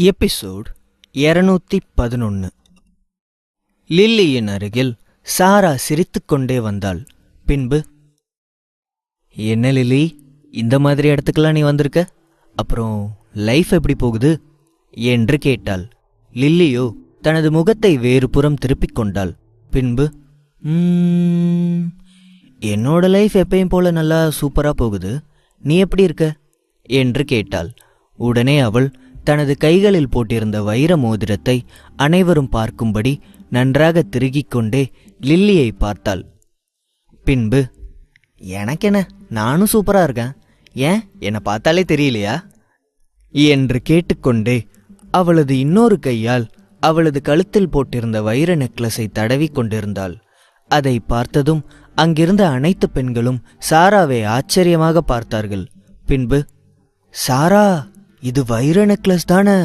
Episode 211. லில்லியின் அருகில் சாரா சிரித்துக்கொண்டே வந்தாள். பின்பு, என்ன லில்லி, இந்த மாதிரி இடத்துக்கெல்லாம் நீ வந்திருக்க? அப்புறம் லைஃப் எப்படி போகுது என்று கேட்டாள். லில்லியோ தனது முகத்தை வேறு புறம் திருப்பிக் கொண்டாள். பின்பு, என்னோட லைஃப் எப்பயும் போல நல்லா சூப்பராக போகுது, நீ எப்படி இருக்க என்று கேட்டாள். உடனே அவள் தனது கைகளில் போட்டிருந்த வைர மோதிரத்தை அனைவரும் பார்க்கும்படி நன்றாக திருகிக் கொண்டே லில்லியை பார்த்தாள். பின்பு, எனக்கென்ன, நானும் சூப்பராக இருக்கேன், ஏன் என்னை பார்த்தாலே தெரியலையா என்று கேட்டுக்கொண்டே அவளது இன்னொரு கையால் அவளது கழுத்தில் போட்டிருந்த வைர நெக்லஸை தடவி கொண்டிருந்தாள். அதை பார்த்ததும் அங்கிருந்த அனைத்து பெண்களும் சாராவை ஆச்சரியமாக பார்த்தார்கள். பின்பு, சாரா, இது வைர நெக்லஸ் தானே?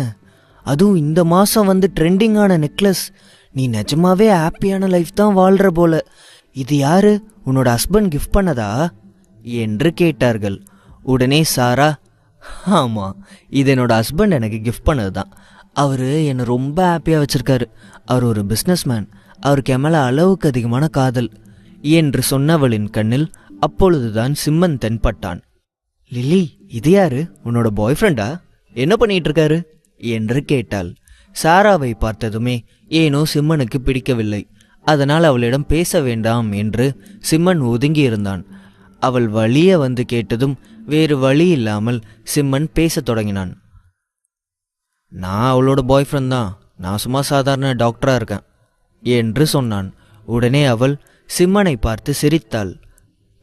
அதுவும் இந்த மாதம் ட்ரெண்டிங்கான நெக்லஸ். நீ நிஜமாவே ஹாப்பியான லைஃப் தான் வாழ்கிற போல. இது யாரு, உன்னோட ஹஸ்பண்ட் கிஃப்ட் பண்ணதா என்று கேட்டார்கள். உடனே சாரா, ஆமாம், இது என்னோட ஹஸ்பண்ட் எனக்கு கிஃப்ட் பண்ணது தான். அவர் என்னை ரொம்ப ஹாப்பியாக வச்சுருக்காரு. அவர் ஒரு பிஸ்னஸ் மேன், அவருக்கு என் மேலே அளவுக்கு அதிகமான காதல் என்று சொன்னவளின் கண்ணில் அப்பொழுதுதான் சிம்மன் தென்பட்டான். லில்லி, இது யாரு, உன்னோட பாய் ஃப்ரெண்டா? என்ன பண்ணிட்டு இருக்காரு என்று கேட்டாள். சாராவை பார்த்ததுமே ஏனோ சிம்மனுக்கு பிடிக்கவில்லை. அதனால் அவளிடம் பேச வேண்டாம் என்று சிம்மன் ஒதுங்கி இருந்தான். அவள் வழிய கேட்டதும் வேறு வழி இல்லாமல் சிம்மன் பேசத் தொடங்கினான். நான் அவளோட பாய் ஃப்ரெண்ட் தான், நான் சும்மா சாதாரண டாக்டராக இருக்கேன் என்று சொன்னான். உடனே அவள் சிம்மனை பார்த்து சிரித்தாள்.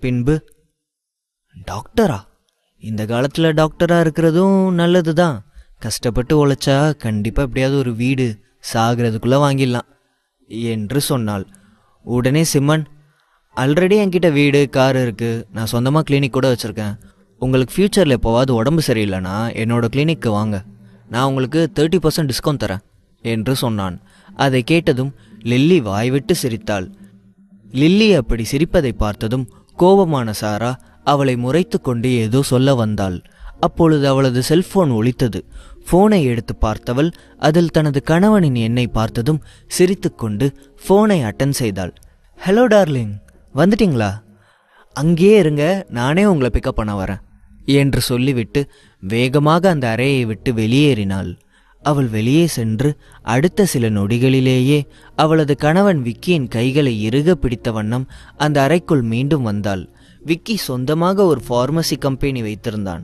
பின்பு, டாக்டரா? இந்த காலத்தில் டாக்டராக இருக்கிறதும் நல்லது தான். கஷ்டப்பட்டு உழைச்சா கண்டிப்பாக எப்படியாவது ஒரு வீடு சாகிறதுக்குள்ளே வாங்கிடலாம் என்று சொன்னாள். உடனே சிம்மன், ஆல்ரெடி என்கிட்ட வீடு, கார் இருக்குது, நான் சொந்தமாக கிளினிக் கூட வச்சுருக்கேன். உங்களுக்கு ஃப்யூச்சரில் எப்போவாது உடம்பு சரியில்லைனா என்னோடய கிளினிக்கு வாங்க, நான் உங்களுக்கு 30% டிஸ்கவுண்ட் தரேன் என்று சொன்னான். அதை கேட்டதும் லில்லி வாய்விட்டு சிரித்தாள். லில்லி அப்படி சிரிப்பதை பார்த்ததும் கோபமான சாரா அவளை முறைத்து கொண்டு ஏதோ சொல்ல வந்தாள். அப்பொழுது அவளது செல்போன் ஒலித்தது. ஃபோனை எடுத்து பார்த்தவள் அதில் தனது கணவனின் எண்ணை பார்த்ததும் சிரித்துக்கொண்டு ஃபோனை அட்டன் செய்தாள். ஹலோ டார்லிங், வந்துட்டீங்களா? அங்கேயே இருங்க, நானே உங்களை பிக்கப் பண்ண வரேன் என்று சொல்லிவிட்டு வேகமாக அந்த அறையை விட்டு வெளியேறினாள். அவள் வெளியே சென்று அடுத்த சில நொடிகளிலேயே அவளது கணவன் விக்கியின் கைகளை இறுக பிடித்த வண்ணம் அந்த அறைக்குள் மீண்டும் வந்தாள். விக்கி சொந்தமாக ஒரு ஃபார்மசி கம்பெனி வைத்திருந்தான்.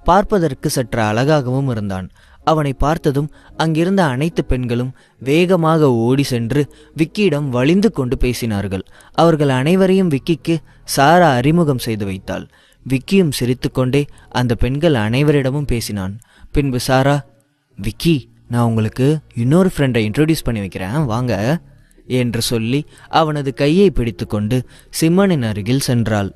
பார்ப்பதற்கு சற்று அழகாகவும் இருந்தான். அவனை பார்த்ததும் அங்கிருந்த அனைத்து பெண்களும் வேகமாக ஓடி சென்று விக்கியிடம் வலிந்து கொண்டு பேசினார்கள். அவர்கள் அனைவரையும் விக்கிக்கு சாரா அறிமுகம் செய்து வைத்தாள். விக்கியும் சிரித்துக்கொண்டே அந்த பெண்கள் அனைவரிடமும் பேசினான். பின்பு சாரா, விக்கி, நான் உங்களுக்கு இன்னொரு ஃப்ரெண்டை இன்ட்ரோடியூஸ் பண்ணி வைக்கிறேன், வாங்க என்று சொல்லி அவனது கையை பிடித்து கொண்டு சிம்மனின் அருகில் சென்றாள்.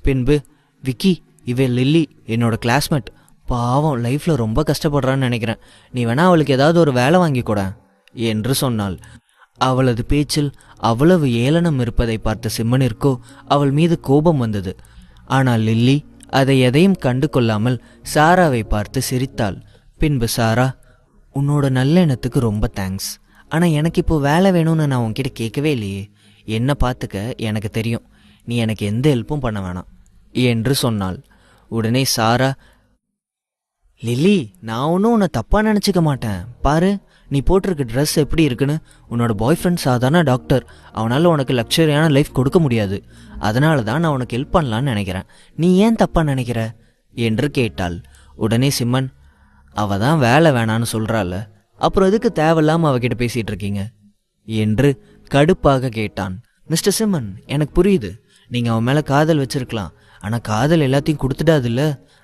பின்பு, விக்கி, இவன் லில்லி, என்னோட கிளாஸ்மேட். பாவம், லைஃப்பில் ரொம்ப கஷ்டப்படுறான்னு நினைக்கிறேன். நீ வேணா அவளுக்கு ஏதாவது ஒரு வேலை வாங்கி கூட என்று சொன்னாள். அவளது பேச்சில் அவ்வளவு ஏளனம் இருப்பதை பார்த்த சிம்மனிற்கோ அவள் மீது கோபம் வந்தது. ஆனால் லில்லி அதை எதையும் கண்டு கொள்ளாமல் சாராவை பார்த்து சிரித்தாள். பின்பு சாரா, உன்னோட நல்லெண்ணத்துக்கு ரொம்ப தேங்க்ஸ். ஆனால் எனக்கு இப்போது வேலை வேணும்னு நான் உன்கிட்ட கேட்கவே இல்லையே. என்ன பார்த்துக்க எனக்கு தெரியும், நீ எனக்கு எந்த ஹெல்ப்பும் பண்ண வேணாம் என்று சொன்னாள். உடனே சாரா, லில்லி, நான் ஒன்றும் உன்னை தப்பாக நினச்சிக்க மாட்டேன். பாரு, நீ போட்டிருக்க ட்ரெஸ் எப்படி இருக்குன்னு. உன்னோட பாய் ஃப்ரெண்ட் சாதாரண டாக்டர், அவனால் உனக்கு லக்ஸரியான லைஃப் கொடுக்க முடியாது. அதனால தான் நான் உனக்கு ஹெல்ப் பண்ணலான்னு நினைக்கிறேன். நீ ஏன் தப்பாக நினைக்கிற என்று கேட்டாள். உடனே சிம்மன், அவ தான் வேலை வேணான்னு சொல்கிறாள், அப்புறம் எதுக்கு தேவையில்லாமல் அவகிட்ட பேசிகிட்டு இருக்கீங்க என்று கடுப்பாக கேட்டான். மிஸ்டர் சிம்மன், எனக்கு புரியுது, நீங்கள் அவன் மேலே காதல் வச்சுருக்கலாம். ஆனால் காதல் எல்லாத்தையும் கொடுத்துடாதுல்ல,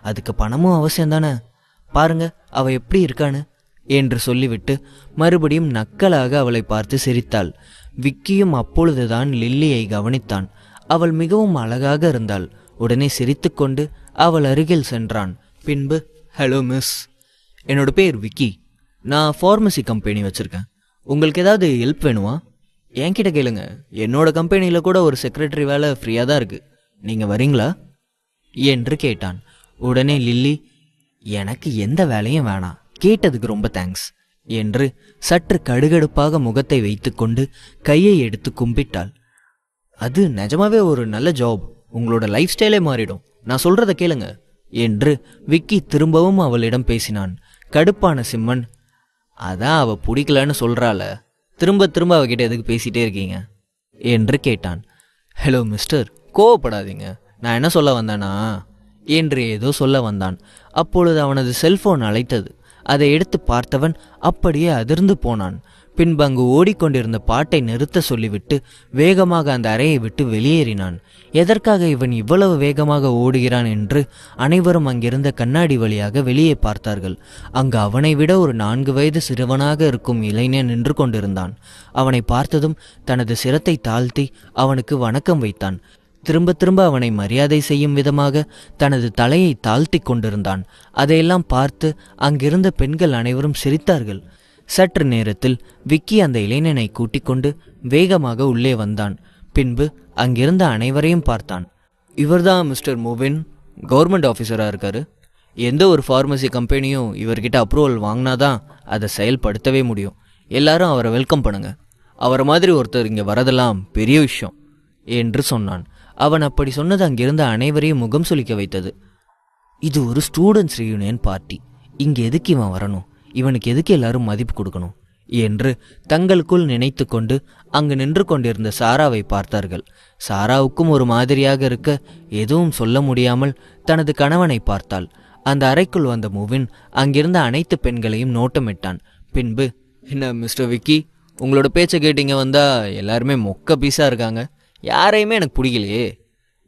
அதுக்கு பணமும் அவசியம் தானே. பாருங்க அவள் எப்படி இருக்கான்னு என்று சொல்லிவிட்டு மறுபடியும் நக்கலாக அவளை பார்த்து சிரித்தாள். விக்கியும் அப்பொழுதுதான் லில்லியை கவனித்தான். அவள் மிகவும் அழகாக இருந்தாள். உடனே சிரித்து கொண்டு அவள் அருகில் சென்றான். பின்பு, ஹலோ மிஸ், என்னோட பேர் விக்கி, நான் ஃபார்மசி கம்பெனி வச்சுருக்கேன். உங்களுக்கு ஏதாவது ஹெல்ப் வேணுமா? என்கிட்ட கேளுங்க, என்னோட கம்பெனியில் கூட ஒரு செக்ரட்டரி வேலை ஃப்ரீயாக தான் இருக்குது, நீங்கள் வரீங்களா என்று கேட்டான். உடனே லில்லி, எனக்கு எந்த வேலையும் வேணாம், கேட்டதுக்கு ரொம்ப தேங்க்ஸ் என்று சற்று கடுகடுப்பாக முகத்தை வைத்துக்கொண்டு கையை எடுத்து கும்பிட்டாள். அது நிஜமாவே ஒரு நல்ல ஜாப், உங்களோட லைஃப் ஸ்டைலே மாறிடும், நான் சொல்றத கேளுங்க என்று விக்கி திரும்பவும் அவளிடம் பேசினான். கடுப்பான சிம்மன், அதான் அவ பிடிக்கலன்னு சொல்றாள, திரும்ப திரும்ப அவகிட்ட எதுக்கு பேசிட்டே இருக்கீங்க என்று கேட்டான். ஹலோ மிஸ்டர், கோவப்படாதீங்க, நான் என்ன சொல்ல வந்தேனா என்று ஏதோ சொல்ல வந்தான். அப்பொழுது அவனது செல்போன் அழைத்தது. அதை எடுத்து பார்த்தவன் அப்படியே அதிர்ந்து போனான். பின்பு அங்கு ஓடிக்கொண்டிருந்த பாட்டை நிறுத்த சொல்லிவிட்டு வேகமாக அந்த அறையை விட்டு வெளியேறினான். எதற்காக இவன் இவ்வளவு வேகமாக ஓடுகிறான் என்று அனைவரும் அங்கிருந்த கண்ணாடி வழியாக வெளியே பார்த்தார்கள். அங்கு அவனை விட ஒரு 4 வயது சிறுவனாக இருக்கும் இளைஞன் நின்று கொண்டிருந்தான். அவனை பார்த்ததும் தனது சிரத்தை தாழ்த்தி அவனுக்கு வணக்கம் வைத்தான். திரும்ப திரும்ப அவனை மரியாதை செய்யும் விதமாக தனது தலையை தாழ்த்தி கொண்டிருந்தான். அதையெல்லாம் பார்த்து அங்கிருந்த பெண்கள் அனைவரும் சிரித்தார்கள். சற்று நேரத்தில் விக்கி அந்த இளைஞனை கூட்டிக் கொண்டு வேகமாக உள்ளே வந்தான். பின்பு அங்கிருந்த அனைவரையும் பார்த்தான். இவர்தான் மிஸ்டர் முவின், கவர்மெண்ட் ஆஃபீஸராக இருக்காரு. எந்த ஒரு ஃபார்மசி கம்பெனியும் இவர்கிட்ட அப்ரூவல் வாங்கினாதான் அதை செயல்படுத்தவே முடியும். எல்லாரும் அவரை வெல்கம் பண்ணுங்க. அவரை மாதிரி ஒருத்தர் இங்கே வரதெல்லாம் பெரிய விஷயம் என்று சொன்னான். அவன் அப்படி சொன்னது அங்கிருந்த அனைவரையும் முகம் சுளிக்க வைத்தது. இது ஒரு ஸ்டூடெண்ட்ஸ் ரியூனியன் பார்ட்டி, இங்கே எதுக்கு இவன் வரணும், இவனுக்கு எதுக்கு எல்லாரும் மதிப்பு கொடுக்கணும் என்று தங்களுக்குள் நினைத்து கொண்டு அங்கு நின்று கொண்டிருந்த சாராவை பார்த்தார்கள். சாராவுக்கும் ஒரு மாதிரியாக இருக்க எதுவும் சொல்ல முடியாமல் தனது கணவனை பார்த்தாள். அந்த அறைக்குள் வந்த முவின் அங்கிருந்த அனைத்து பெண்களையும் நோட்டமிட்டான். பின்பு, என்ன மிஸ்டர் விக்கி, உங்களோட பேச்சை கேட்டீங்க வந்தா எல்லாருமே மொக்க பீஸாக இருக்காங்க, யாரையுமே எனக்கு பிடிக்கலையே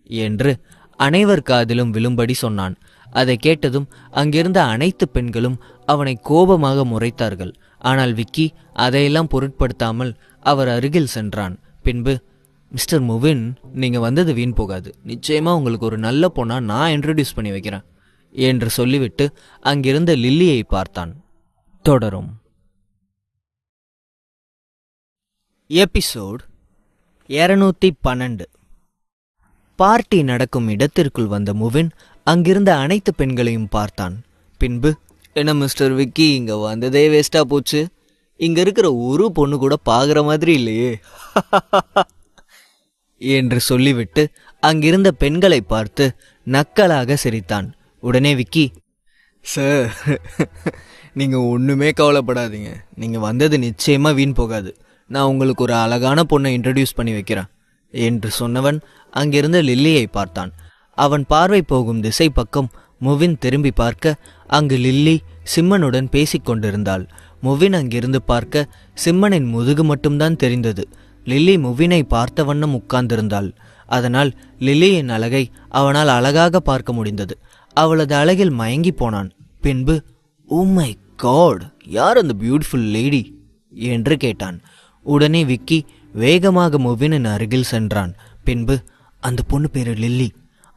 என்று அனைவர் காதிலும் விழும்படி சொன்னான். அதை கேட்டதும் அங்கிருந்த அனைத்து பெண்களும் அவனை கோபமாக முறைத்தார்கள். ஆனால் விக்கி அதையெல்லாம் பொருட்படுத்தாமல் அவர் அருகில் சென்றான். பின்பு, மிஸ்டர் முவின், நீங்கள் வந்தது வீண் போகாது, நிச்சயமாக உங்களுக்கு ஒரு நல்ல பொண்ணா நான் இன்ட்ரடியூஸ் பண்ணி வைக்கிறேன் என்று சொல்லிவிட்டு அங்கிருந்த லில்லியை பார்த்தான். தொடரும். எபிசோட் 212. பார்ட்டி நடக்கும் இடத்திற்குள் வந்த முவின் அங்கிருந்த அனைத்து பெண்களையும் பார்த்தான். பின்பு, என்ன மிஸ்டர் விக்கி, இங்கே வந்ததே வேஸ்ட்டாக போச்சு, இங்கே இருக்கிற ஒரு பொண்ணு கூட பார்க்குற மாதிரி இல்லையே என்று சொல்லிவிட்டு அங்கிருந்த பெண்களை பார்த்து நக்கலாக சிரித்தான். உடனே விக்கி, சார் நீங்கள் ஒன்றுமே கவலைப்படாதீங்க, நீங்கள் வந்தது நிச்சயமாக வீண் போகாது, நான் உங்களுக்கு ஒரு அழகான பொண்ணை இன்ட்ரடியூஸ் பண்ணி வைக்கிறேன் என்று சொன்னவன் அங்கிருந்த லில்லியை பார்த்தான். அவன் பார்வை போகும் திசை பக்கம் முவின் திரும்பி பார்க்க அங்கு லில்லி சிம்மனுடன் பேசிக்கொண்டிருந்தாள். முவின் அங்கிருந்து பார்க்க சிம்மனின் முதுகு மட்டும்தான் தெரிந்தது. லில்லி முவினை பார்த்த வண்ணம் உட்கார்ந்திருந்தாள். அதனால் லில்லியின் அழகை அவனால் அழகாக பார்க்க முடிந்தது. அவளது அழகில் மயங்கி போனான். பின்பு, ஓ மை காட், யார் அந்த பியூட்டிஃபுல் லேடி என்று கேட்டான். உடனே விக்கி வேகமாக முவினின் அருகில் சென்றான். பின்பு, அந்த பொண்ணு பேர் லில்லி,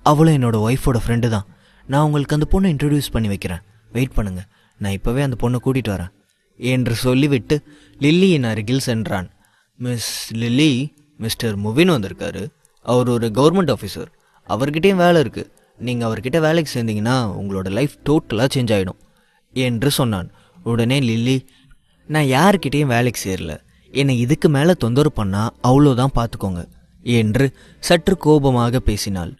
அவளும் என்னோட ஒய்ஃபோட ஃப்ரெண்டு தான், நான் உங்களுக்கு அந்த பொண்ணை இன்ட்ரடியூஸ் பண்ணி வைக்கிறேன், வெயிட் பண்ணுங்க, நான் இப்போவே அந்த பொண்ணை கூட்டிகிட்டு வரேன் என்று சொல்லிவிட்டு லில்லியின் அருகில் சென்றான். மிஸ் லில்லி, மிஸ்டர் முவின் வந்திருக்காரு, அவர் ஒரு கவர்மெண்ட் ஆஃபீஸர், அவர்கிட்டையும் வேலை இருக்குது, நீங்கள் அவர்கிட்ட வேலைக்கு சேர்ந்தீங்கன்னா உங்களோட லைஃப் டோட்டலாக சேஞ்ச் ஆகிடும் என்று சொன்னான். உடனே லில்லி, நான் யார்கிட்டையும் வேலைக்கு சேரல, என்னை இதுக்கு மேலே தொந்தரவு பண்ணால் அவ்வளோதான் பார்த்துக்கோங்க என்று சற்று கோபமாக பேசினாள்.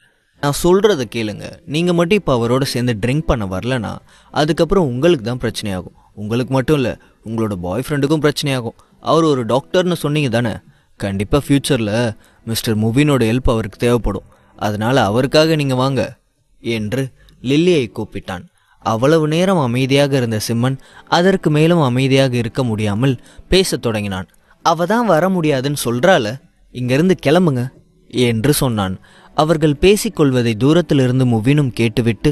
நான் சொல்கிறத கேளுங்க, நீங்கள் மட்டும் இப்போ அவரோட சேர்ந்து ட்ரிங்க் பண்ண வரலனா அதுக்கப்புறம் உங்களுக்கு தான் பிரச்சனையாகும். உங்களுக்கு மட்டும் இல்லை, உங்களோட பாய் ஃப்ரெண்டுக்கும் பிரச்சனையாகும். அவர் ஒரு டாக்டர்னு சொன்னீங்க தானே, கண்டிப்பாக ஃப்யூச்சரில் மிஸ்டர் முவினோட ஹெல்ப் அவருக்கு தேவைப்படும், அதனால் அவருக்காக நீங்கள் வாங்க என்று லில்லியை கூப்பிட்டான். அவ்வளவு நேரம் அமைதியாக இருந்த சிம்மன் அதற்கு மேலும் அமைதியாக இருக்க முடியாமல் பேசத் தொடங்கினான். அவ தான் வர முடியாதுன்னு சொல்றால, இங்கிருந்து கிளம்புங்க என்று சொன்னான். அவர்கள் பேசிக்கொள்வதை தூரத்திலிருந்து முவினும் கேட்டுவிட்டு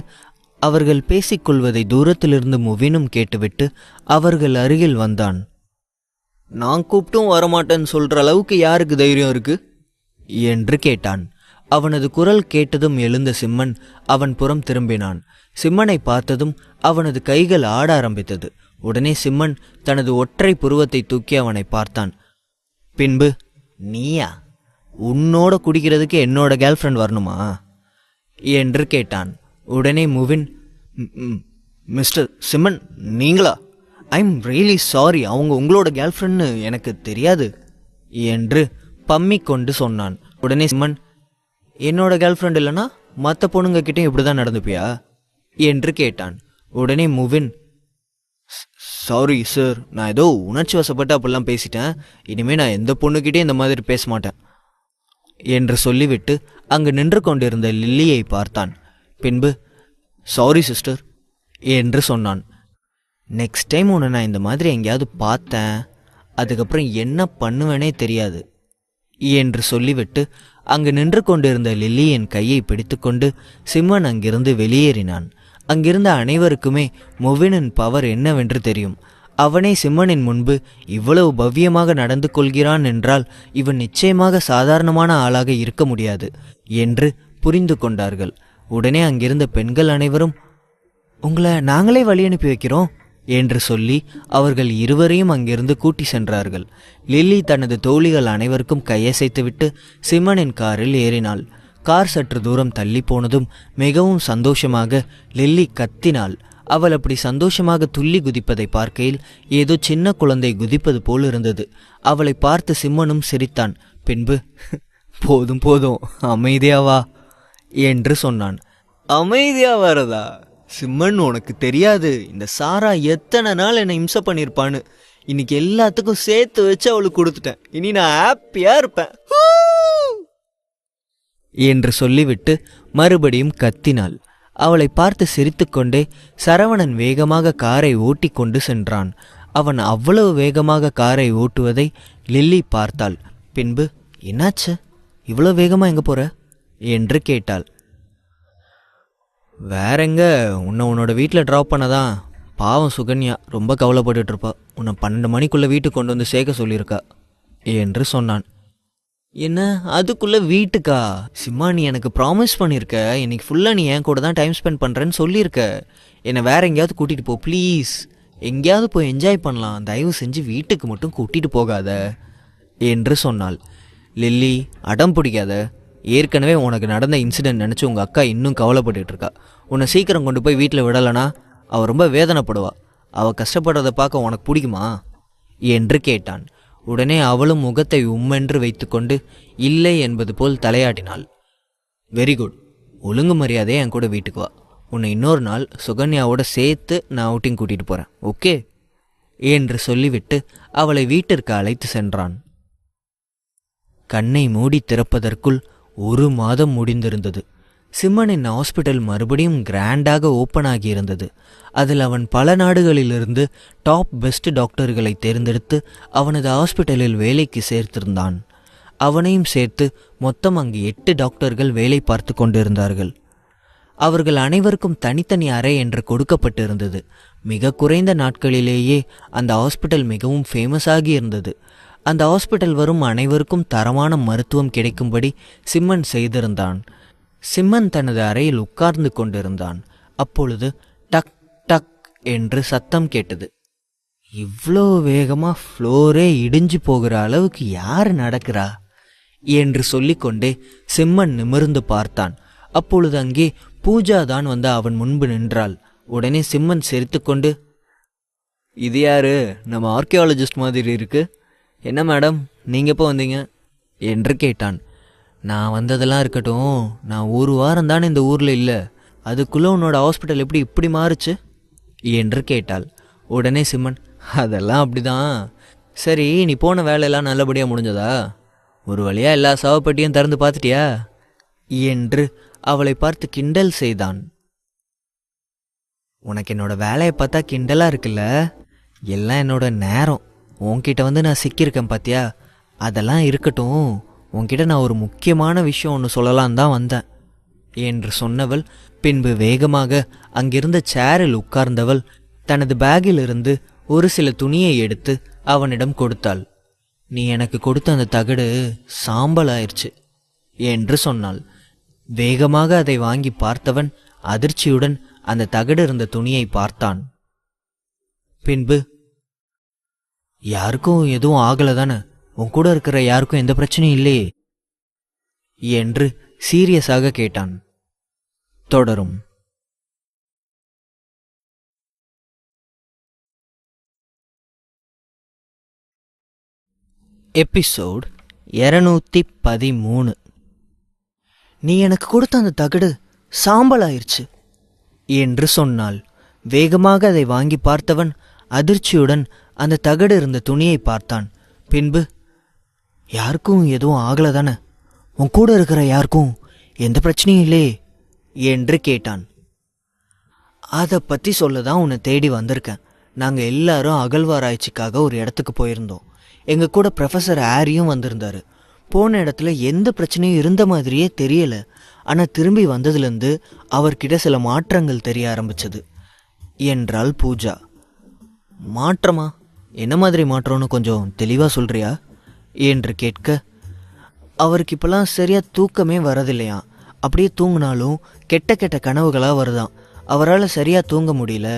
அவர்கள் அருகில் வந்தான். நான் கூப்பிட்டும் வரமாட்டேன்னு சொல்ற அளவுக்கு யாருக்கு தைரியம் இருக்கு என்று கேட்டான். அவனது குரல் கேட்டதும் எழுந்த சிம்மன் அவன் புறம் திரும்பினான். சிம்மனை பார்த்ததும் அவனது கைகள் ஆட ஆரம்பித்தது. உடனே சிம்மன் தனது ஒற்றை புருவத்தை தூக்கி அவனை பார்த்தான். பின்பு, நீயா, உன்னோட குடிக்கிறதுக்கு என்னோட கேர்ள் ஃப்ரெண்ட் வரணுமா என்று கேட்டான். உடனே முவின், மிஸ்டர் சிம்மன் நீங்களா ஐம் ரியலி சாரி, அவங்க உங்களோட கேர்ள் ஃப்ரெண்ட்னு எனக்கு தெரியாது என்று பம்மிக் கொண்டு சொன்னான். உடனே சிம்மன், என்னோட கேர்ள் ஃப்ரெண்ட் இல்லைன்னா மற்ற பொண்ணுங்க கிட்டே இப்படி தான் நடந்துப்பியா என்று கேட்டான். உடனே முவின், சாரி சார், நான் ஏதோ உணர்ச்சி வசப்பட்டு அப்படிலாம் பேசிட்டேன், இனிமேல் நான் எந்த பொண்ணுக்கிட்டே இந்த மாதிரி பேச மாட்டேன் என்று சொல்லிவிட்டு அங்கு நின்று கொண்டிருந்த லில்லியை பார்த்தான். பின்பு, சாரி சிஸ்டர் என்று சொன்னான். நெக்ஸ்ட் டைம் உன்னை நான் இந்த மாதிரி எங்கேயாவது பார்த்தேன், அதுக்கப்புறம் என்ன பண்ணுவேனே தெரியாது என்று சொல்லிவிட்டு அங்கு நின்று கொண்டிருந்த லில்லியின் கையை பிடித்துக்கொண்டு சிம்மன் அங்கிருந்து வெளியேறினான். அங்கிருந்த அனைவருக்குமே முவினின் பவர் என்னவென்று தெரியும். அவனே சிம்மனின் முன்பு இவ்வளவு பவ்யமாக நடந்து கொள்கிறான் என்றால் இவன் நிச்சயமாக சாதாரணமான ஆளாக இருக்க முடியாது என்று புரிந்து கொண்டார்கள். உடனே அங்கிருந்த பெண்கள் அனைவரும், உங்களை நாங்களே வழி அனுப்பி வைக்கிறோம் என்று சொல்லி அவர்கள் இருவரையும் அங்கிருந்து கூட்டி சென்றார்கள். லில்லி தனது தோழிகள் அனைவருக்கும் கையசைத்துவிட்டு சிம்மனின் காரில் ஏறினாள். கார் சற்று தூரம் தள்ளி போனதும் மிகவும் சந்தோஷமாக லில்லி கத்தினாள். அவள் அப்படி சந்தோஷமாக துள்ளி குதிப்பதை பார்க்கையில் ஏதோ சின்ன குழந்தை குதிப்பது போல் இருந்தது. அவளை பார்த்து சிம்மனும் சிரித்தான். பின்பு, போதும் போதும், அமைதியாவா என்று சொன்னான். அமைதியா வரதா சிம்மன், உனக்கு தெரியாது இந்த சாரா எத்தனை நாள் என்னை இம்சை பண்ணியிருப்பான்னு. இன்னைக்கு எல்லாத்துக்கும் சேர்த்து வச்சு அவளுக்கு கொடுத்துட்டேன், இனி நான் ஹாப்பியா இருப்பேன் என்று சொல்லிவிட்டு மறுபடியும் கத்தினாள். அவளை பார்த்து சிரித்துக்கொண்டே சரவணன் வேகமாக காரை ஓட்டி கொண்டு சென்றான். அவன் அவ்வளவு வேகமாக காரை ஓட்டுவதை லில்லி பார்த்தாள். பின்பு, என்னாச்சு, இவ்வளோ வேகமா எங்க போற என்று கேட்டாள். வேறெங்க, உன்னோட வீட்டில் ட்ராப் பண்ணதான். பாவம் சுகன்யா ரொம்ப கவலைப்பட்டுட்டு இருப்பா. உன்னை 12 மணிக்குள்ளே வீட்டுக்கு கொண்டு வந்து சேர்க்க சொல்லியிருக்கா என்று சொன்னான். என்ன, அதுக்குள்ளே வீட்டுக்கா? சிம்மா, நீ எனக்கு ப்ராமிஸ் பண்ணியிருக்க, இன்னைக்கு ஃபுல்லாக நீ என் கூட தான் டைம் ஸ்பெண்ட் பண்ணுறேன்னு சொல்லியிருக்க. என்னை வேற எங்கேயாவது கூட்டிகிட்டு போ ப்ளீஸ். எங்கேயாவது போய் என்ஜாய் பண்ணலாம், தயவு செஞ்சு வீட்டுக்கு மட்டும் கூட்டிகிட்டு போகாத என்று சொன்னாள். லில்லி, அடம் பிடிக்காத. ஏற்கனவே உனக்கு நடந்த இன்சிடென்ட் நினச்சி உங்கள் அக்கா இன்னும் கவலைப்பட்டுட்டு இருக்கா. உன்னை சீக்கிரம் கொண்டு போய் வீட்டில் விடலைனா அவள் ரொம்ப வேதனைப்படுவா. அவள் கஷ்டப்படுறதை பார்க்க உனக்கு பிடிக்குமா என்று கேட்டான். உடனே அவளும் முகத்தை உம்மென்று வைத்துக்கொண்டு இல்லை என்பது போல் தலையாட்டினாள். வெரி குட், ஒழுங்கு மரியாதையே என் கூட வீட்டுக்கு வா. உன்னை இன்னொரு நாள் சுகன்யாவோட சேர்த்து நான் அவுட்டிங் கூட்டிகிட்டு போகிறேன், ஓகே என்று சொல்லிவிட்டு அவளை வீட்டிற்கு அழைத்து சென்றான். கண்ணை மூடி திறப்பதற்குள் 1 மாதம் முடிந்திருந்தது. சிம்மனின் ஹாஸ்பிட்டல் மறுபடியும் கிராண்டாக ஓப்பன் ஆகியிருந்தது. அதில் அவன் பல நாடுகளிலிருந்து டாப் பெஸ்ட் டாக்டர்களை தேர்ந்தெடுத்து அவனது ஹாஸ்பிட்டலில் வேலைக்கு சேர்த்திருந்தான். அவனையும் சேர்த்து மொத்தம் அங்கு 8 டாக்டர்கள் வேலை பார்த்து கொண்டிருந்தார்கள். அவர்கள் அனைவருக்கும் தனித்தனி அறை என்று கொடுக்கப்பட்டிருந்தது. மிக குறைந்த நாட்களிலேயே அந்த ஹாஸ்பிட்டல் மிகவும் ஃபேமஸ் ஆகி இருந்தது. அந்த ஹாஸ்பிட்டல் வரும் அனைவருக்கும் தரமான மருத்துவம் கிடைக்கும்படி சிம்மன் செய்திருந்தான். சிம்மன் தனது அறையில் உட்கார்ந்து கொண்டிருந்தான். அப்பொழுது டக் டக் என்று சத்தம் கேட்டது. இவ்வளோ வேகமாக ஃப்ளோரே இடிஞ்சு போகிற அளவுக்கு யார் நடக்கிறா என்று சொல்லிக்கொண்டே சிம்மன் நிமிர்ந்து பார்த்தான். அப்பொழுது அங்கே பூஜா தான் வந்து அவன் முன்பு நின்றாள். உடனே சிம்மன் சிரித்துக்கொண்டு, இது யாரு, நம்ம ஆர்கியாலஜிஸ்ட் மாதிரி இருக்கு. என்ன மேடம், நீங்கள் எப்போ வந்தீங்க என்று கேட்டான். நான் வந்ததெல்லாம் இருக்கட்டும், நான் 1 வாரம் தானே இந்த ஊரில் இல்லை, அதுக்குள்ளே உன்னோட ஹாஸ்பிட்டல் எப்படி இப்படி மாறுச்சு என்று கேட்டாள். உடனே சிம்மன், அதெல்லாம் அப்படிதான். சரி, நீ போன வேலையெல்லாம் நல்லபடியாக முடிஞ்சதா? ஒரு வழியாக எல்லா சவப்பெட்டியும் திறந்து பார்த்துட்டியா என்று அவளை பார்த்து கிண்டல் செய்தான். உனக்கு என்னோட வேலையை பார்த்தா கிண்டலாக இருக்குல்ல? எல்லாம் என்னோட நேரம். உன்கிட்ட வந்து நான் சிக்கியிருக்கேன் பார்த்தியா? அதெல்லாம் இருக்கட்டும், உன்கிட்ட நான் ஒரு முக்கியமான விஷயம் ஒன்று சொல்லலான் தான் வந்தேன் என்று சொன்னவள் பின்பு வேகமாக அங்கிருந்த சேரில் உட்கார்ந்தவள் தனது பேக்கிலிருந்து ஒரு சில துணியை எடுத்து அவனிடம் கொடுத்தாள். நீ எனக்கு கொடுத்த அந்த தகடு சாம்பல் ஆயிடுச்சு என்று சொன்னாள். வேகமாக அதை வாங்கி பார்த்தவன் அதிர்ச்சியுடன் அந்த தகடு இருந்த துணியை பார்த்தான். பின்பு, யாருக்கும் எதுவும் ஆகலை தானே? உன் கூட இருக்கிற யாருக்கும் எந்த பிரச்சனையும் இல்லையே என்று சீரியஸாக கேட்டான். தொடரும். எபிசோட் 213. நீ எனக்கு கொடுத்த அந்த தகடு சாம்பலாயிருச்சு என்று சொன்னாள். வேகமாக அதை வாங்கி பார்த்தவன் அதிர்ச்சியுடன் அந்த தகடு இருந்த துணியை பார்த்தான். பின்பு, யாருக்கும் எதுவும் ஆகலை தானே? உன் கூட இருக்கிற யாருக்கும் எந்த பிரச்சனையும் இல்லையே என்று கேட்டான். அதை பற்றி சொல்ல தான் உன்னை தேடி வந்திருக்கேன். நாங்கள் எல்லாரும் அகழ்வாராய்ச்சிக்காக ஒரு இடத்துக்கு போயிருந்தோம். எங்கள் கூட ப்ரொஃபஸர் ஹாரியும் வந்திருந்தார். போன இடத்துல எந்த பிரச்சனையும் இருந்த மாதிரியே தெரியலை. ஆனால் திரும்பி வந்ததுலேருந்து அவர்கிட்ட சில மாற்றங்கள் தெரிய ஆரம்பிச்சது என்றாள் பூஜா. மாற்றமா? என்ன மாதிரி மாற்றம்னு கொஞ்சம் தெளிவாக சொல்கிறியா என்று கேட்க, அவருக்கு இப்போல்லாம் சரியாக தூக்கமே வரதில்லையா. அப்படியே தூங்கினாலும் கெட்ட கெட்ட கனவுகளாக வருதான். அவரால் சரியாக தூங்க முடியல.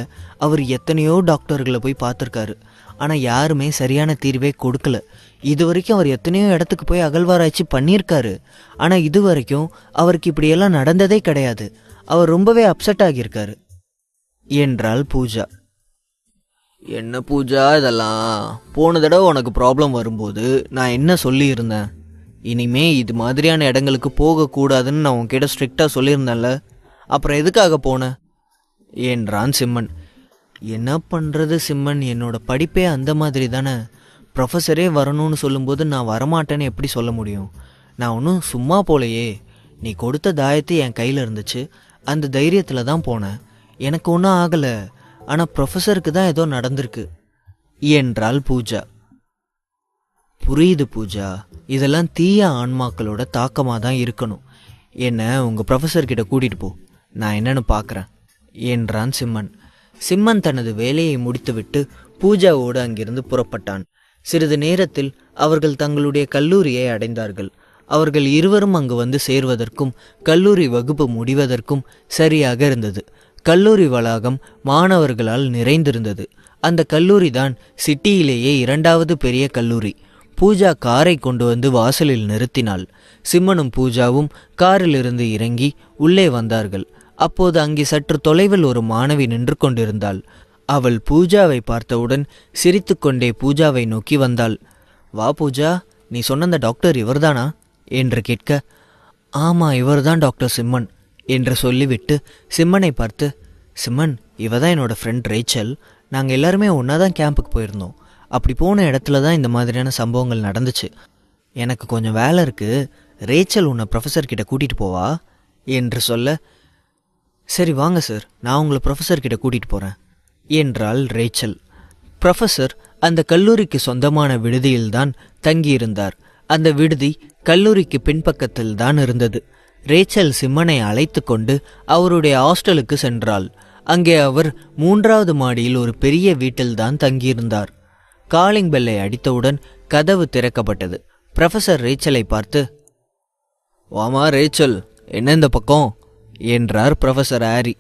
அவர் எத்தனையோ டாக்டர்களை போய் பார்த்துருக்காரு. ஆனால் யாருமே சரியான தீர்வே கொடுக்கல. இது வரைக்கும் அவர் எத்தனையோ இடத்துக்கு போய் அகழ்வாராய்ச்சி பண்ணியிருக்காரு. ஆனால் இது வரைக்கும் அவருக்கு இப்படியெல்லாம் நடந்ததே கிடையாது. அவர் ரொம்பவே அப்செட் ஆகியிருக்காரு என்றாள் பூஜா. என்ன பூஜா இதெல்லாம்? போன தடவை உனக்கு ப்ராப்ளம் வரும்போது நான் என்ன சொல்லியிருந்தேன்? இனிமே இது மாதிரியான இடங்களுக்கு போகக்கூடாதுன்னு நான் உன்கிட்ட ஸ்ட்ரிக்டாக சொல்லியிருந்தேன்ல. அப்புறம் எதுக்காக போனேன் என்றான் சிம்மன். என்ன பண்ணுறது சிம்மன், என்னோட படிப்பே அந்த மாதிரி தானே. ப்ரொஃபஸரே வரணும்னு சொல்லும்போது நான் வரமாட்டேன்னு எப்படி சொல்ல முடியும்? நான் ஒன்றும் சும்மா போலையே. நீ கொடுத்த தாயத்து என் கையில் இருந்துச்சு. அந்த தைரியத்தில் தான் போனேன். எனக்கு ஒன்றும் ஆகலை. ஆனால் ப்ரொஃபஸருக்கு தான் ஏதோ நடந்திருக்கு என்றாள் பூஜா. புரியுது பூஜா, இதெல்லாம் தீய ஆன்மாக்களோட தாக்கமாக தான் இருக்கணும். என்ன உங்கள் ப்ரொஃபஸர்கிட்ட கூட்டிகிட்டு போ, நான் என்னன்னு பார்க்குறேன் என்றான் சிம்மன். சிம்மன் தனது வேலையை முடித்துவிட்டு பூஜாவோடு அங்கிருந்து புறப்பட்டான். சிறிது நேரத்தில் அவர்கள் தங்களுடைய கல்லூரியை அடைந்தார்கள். அவர்கள் இருவரும் அங்கு வந்து சேர்வதற்கும் கல்லூரி வகுப்பு முடிவதற்கும் சரியாக இருந்தது. கல்லூரி வளாகம் மாணவர்களால் நிறைந்திருந்தது. அந்த கல்லூரி தான் சிட்டியிலேயே 2வது பெரிய கல்லூரி. பூஜா காரை கொண்டு வந்து வாசலில் நிறுத்தினாள். சிம்மனும் பூஜாவும் காரிலிருந்து இறங்கி உள்ளே வந்தார்கள். அப்போது அங்கே சற்று தொலைவில் ஒரு மாணவி நின்று கொண்டிருந்தாள். அவள் பூஜாவை பார்த்தவுடன் சிரித்து கொண்டே பூஜாவை நோக்கி வந்தாள். வா பூஜா, நீ சொன்ன அந்த டாக்டர் இவர்தானா என்று கேட்க, ஆமாம் இவர்தான் டாக்டர் சிம்மன் என்று சொல்லிவிட்டு சிம்மனை பார்த்து, சிம்மன் இவ தான் என்னோடய ஃப்ரெண்ட் ரேச்சல். நாங்கள் எல்லாருமே ஒன்றா தான் கேம்புக்கு போயிருந்தோம். அப்படி போன இடத்துல தான் இந்த மாதிரியான சம்பவங்கள் நடந்துச்சு. எனக்கு கொஞ்சம் வேலை இருக்குது, ரேச்சல் உன்னை ப்ரொஃபஸர்கிட்ட கூட்டிகிட்டு போவா என்று சொல்ல, சரி வாங்க சார், நான் உங்களை ப்ரொஃபஸர்கிட்ட கூட்டிகிட்டு போகிறேன் என்றாள் ரேச்சல். ப்ரொஃபஸர் அந்த கல்லூரிக்கு சொந்தமான விடுதியில்தான் தங்கியிருந்தார். அந்த விடுதி கல்லூரிக்கு பின்பக்கத்தில் தான் இருந்தது. ரேச்சல் சிம்மனை அழைத்து கொண்டு அவருடைய ஹாஸ்டலுக்கு சென்றாள். அங்கே அவர் 3வது மாடியில் ஒரு பெரிய வீட்டில்தான் தங்கியிருந்தார். காலிங் பெல்லை அடித்தவுடன் கதவு திறக்கப்பட்டது. ப்ரொஃபஸர் ரேச்சலை பார்த்து, வாமா ரேச்சல், என்ன இந்த பக்கம் என்றார் ப்ரொஃபஸர் ஹாரி.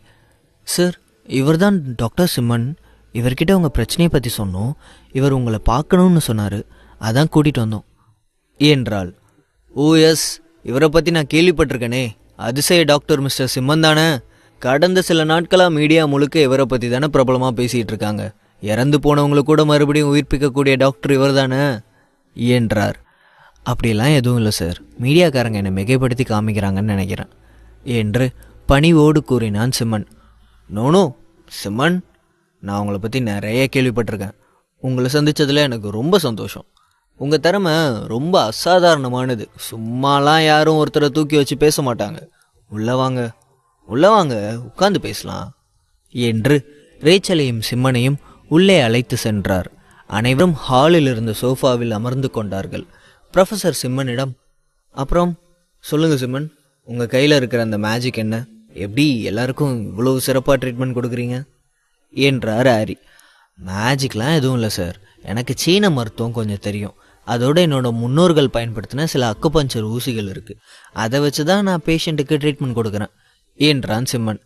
சார், இவர்தான் டாக்டர் சிம்மன். இவர்கிட்ட உங்கள் பிரச்சனையை பற்றி சொன்னோம். இவர் உங்களை பார்க்கணும்னு சொன்னார், அதான் கூட்டிகிட்டு வந்தோம் என்றாள். ஓ எஸ், இவரை பற்றி நான் கேள்விப்பட்டிருக்கேனே. அதிசய டாக்டர் மிஸ்டர் சிம்மன் தானே? கடந்த சில நாட்களாக மீடியா முழுக்க இவரை பற்றி தானே பிரபலமாக பேசிகிட்டு இருக்காங்க. இறந்து போனவங்களை கூட மறுபடியும் உயிர்ப்பிக்கக்கூடிய டாக்டர் இவர் தானே என்றார். அப்படிலாம் எதுவும் இல்லை சார், மீடியாக்காரங்க என்னை மிகைப்படுத்தி காமிக்கிறாங்கன்னு நினைக்கிறேன் என்று பணிவோடு கூறினான் சிம்மன். நோனோ சிம்மன், நான் உங்களை பற்றி நிறைய கேள்விப்பட்டிருக்கேன். உங்களை சந்தித்ததில் எனக்கு ரொம்ப சந்தோஷம். உங்கள் திறமை ரொம்ப அசாதாரணமானது. சும்மாலாம் யாரும் ஒருத்தரை தூக்கி வச்சு பேச மாட்டாங்க. உள்ளே வாங்க, உள்ளே வாங்க, உட்கார்ந்து பேசலாம் என்று ரேச்சலையும் சிம்மனையும் உள்ளே அழைத்து சென்றார். அனைவரும் ஹாலில் இருந்த சோஃபாவில் அமர்ந்து கொண்டார்கள். ப்ரொஃபஸர் சிம்மனிடம், அப்புறம் சொல்லுங்கள் சிம்மன், உங்கள் கையில் இருக்கிற அந்த மேஜிக் என்ன? எப்படி எல்லாருக்கும் இவ்வளோ சிறப்பாக ட்ரீட்மெண்ட் கொடுக்குறீங்க என்றார் ஹாரி. மேஜிக்லாம் எதுவும் இல்லை சார், எனக்கு சீன மருத்துவம் கொஞ்சம் தெரியும். அதோடு என்னோட முன்னோர்கள் பயன்படுத்தின சில அக்குபஞ்சர் ஊசிகள் இருக்குது. அதை வச்சு தான் நான் பேஷண்ட்டுக்கு ட்ரீட்மெண்ட் கொடுக்குறேன் என்றான் சிம்மன்.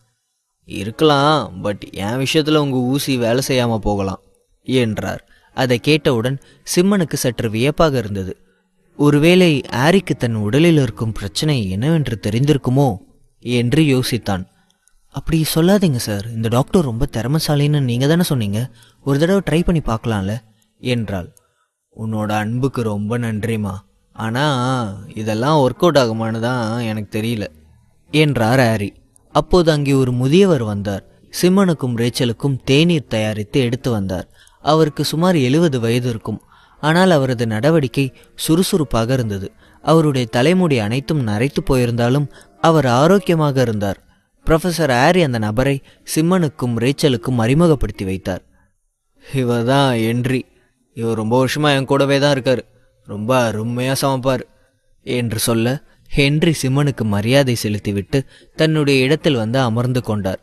இருக்கலாம், பட் என் விஷயத்தில் உங்கள் ஊசி வேலை செய்யாமல் போகலாம் என்றார். அதை கேட்டவுடன் சிம்மனுக்கு சற்று வியப்பாக இருந்தது. ஒருவேளை ஹாரிக்கு தன் உடலில் இருக்கும் பிரச்சனை என்னவென்று தெரிந்திருக்குமோ என்று யோசித்தான். அப்படி சொல்லாதீங்க சார், இந்த டாக்டர் ரொம்ப திறமைசாலின்னு நீங்கள் தானே சொன்னீங்க. ஒரு தடவை ட்ரை பண்ணி பார்க்கலாம்ல என்றாள். உன்னோட அன்புக்கு ரொம்ப நன்றிம்மா. ஆனால் இதெல்லாம் ஒர்க் அவுட் ஆகுமான்னு தான் எனக்கு தெரியல என்றார் ஹாரி. அப்போது அங்கே ஒரு முதியவர் வந்தார். சிம்மனுக்கும் ரேச்சலுக்கும் தேநீர் தயாரித்து எடுத்து வந்தார். அவருக்கு சுமார் 70 வயது இருக்கும். ஆனால் அவரது நடவடிக்கை சுறுசுறுப்பாக இருந்தது. அவருடைய தலைமுடி அனைத்தும் நரைத்து போயிருந்தாலும் அவர் ஆரோக்கியமாக இருந்தார். ப்ரொஃபஸர் ஹாரி அந்த நபரை சிம்மனுக்கும் ரேச்சலுக்கும் அறிமுகப்படுத்தி வைத்தார். இவர் தான் ஹென்றி. இவர் ரொம்ப வருஷமாக என் கூடவே தான் இருக்கார். ரொம்ப அருமையாக சமைப்பார் என்று சொல்ல ஹென்றி சிம்மனுக்கு மரியாதை செலுத்திவிட்டு தன்னுடைய இடத்தில் வந்து அமர்ந்து கொண்டார்.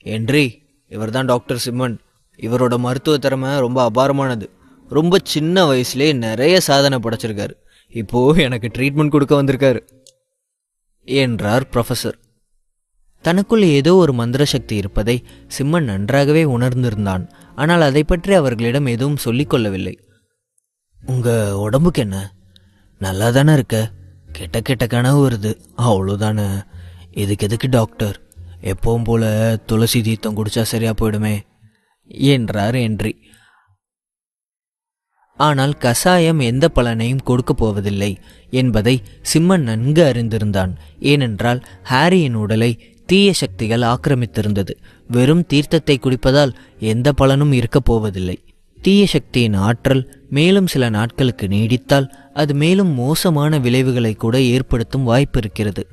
ஹென்றி, இவர் தான் டாக்டர் சிம்மன். இவரோட மருத்துவ திறமை ரொம்ப அபாரமானது. ரொம்ப சின்ன வயசுலேயே நிறைய சாதனை படைச்சிருக்காரு. இப்போது எனக்கு ட்ரீட்மெண்ட் கொடுக்க வந்திருக்காரு என்றார் ப்ரொஃபஸர். தனக்குள் ஏதோ ஒரு மந்திர சக்தி இருப்பதை சிம்மன் நன்றாகவே உணர்ந்திருந்தான். ஆனால் அதை பற்றி அவர்களிடம் எதுவும் சொல்லிக்கொள்ளவில்லை. உங்கள் உடம்புக்கு என்ன? நல்லா தானே இருக்க? கெட்ட கெட்ட கனவு வருது, அவ்வளோதானே. இதுக்கு எதுக்கு டாக்டர்? எப்பவும் போல துளசி தீர்த்தம் குடிச்சா சரியா போயிடுமே என்றார் ஹென்றி. ஆனால் கசாயம் எந்த பலனையும் கொடுக்க போவதில்லை என்பதை சிம்மன் நன்கு அறிந்திருந்தான். ஏனென்றால் ஹாரியின் உடலை தீய சக்திகள் ஆக்கிரமித்திருந்தது. வெறும் தீர்த்தத்தை குடிப்பதால் எந்த பலனும் இருக்கப் போவதில்லை. தீய சக்தியின் ஆற்றல் மேலும் சில நாட்களுக்கு நீடித்தால் அது மேலும் மோசமான விளைவுகளை கூட ஏற்படுத்தும் வாய்ப்பு இருக்கிறது.